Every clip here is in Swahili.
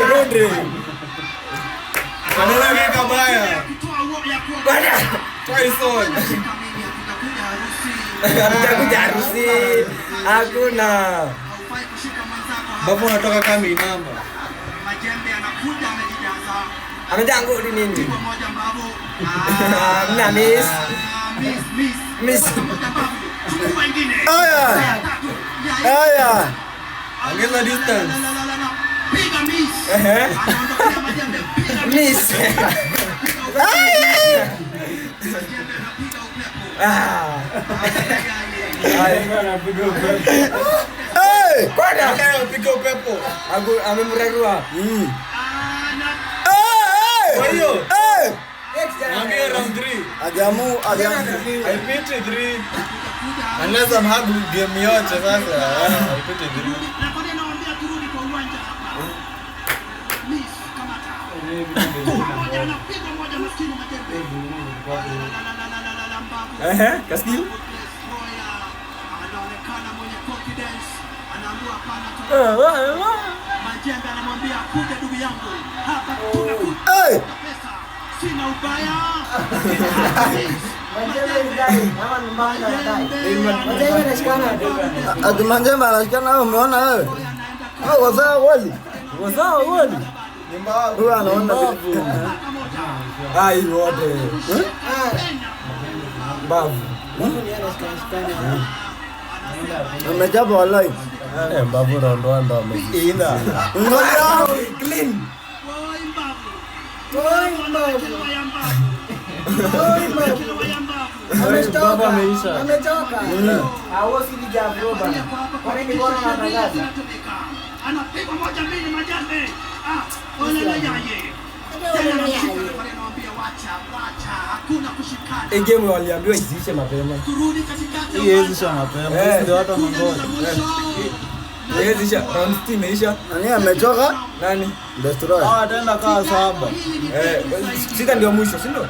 Rodri. Anaona kabaya. Bana. Tyson. Atakuja harusi. Hakuna. Babu anatoka kama inamba. Amejango ni nini? Na miss. Aya. Ongeza distance. Miss. Kwenda Piga upepo. amemrarua. Kwa hiyo. Mwambie round 3. Ajamu. I pity 3. Unless I'm hard game yote sasa. I pity 3. Kaskil. Majembe anamwambia kuja ndugu yangu. Hapa kuna pesa. Sina ubaya. Majembe anashikana umeona wewe? Wazao wali. Huyu anaona Ai wote. Bavu. amechapa wallahi. Bavu ndo amejiinda. Clean. Amechoka. Hawezi kijabro bana. Kwa nini bwana anatangaza? Anapigwa moja mbili Majembe. Wala yaye. Hii game waliambiwa isiishe mapema. Hii imeisha mapema. Ndio watu wanangoja. Imeisha. Round 6 imeisha. Nani amechoka? Nani? Destroy. Ataenda kaa 7. Sita ndio mwisho, si ndio?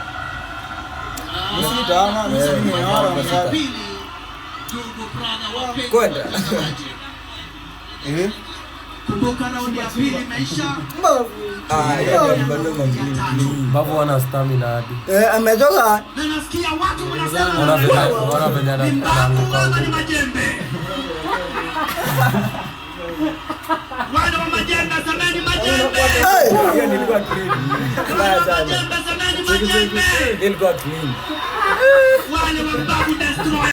Msita ama msini hara msada. Kwenda. Kumbuka raundi ya pili imeisha. Babu wana stamina hadi. Amechoka. Na nasikia watu wanasema Wana venye anaanguka. ni Majembe. Wale wa Majembe zamani Majembe. Hiyo nilikuwa clean. Mbaya sana. Majembe zamani Majembe. Nilikuwa clean. Wale wa Babu Destroy.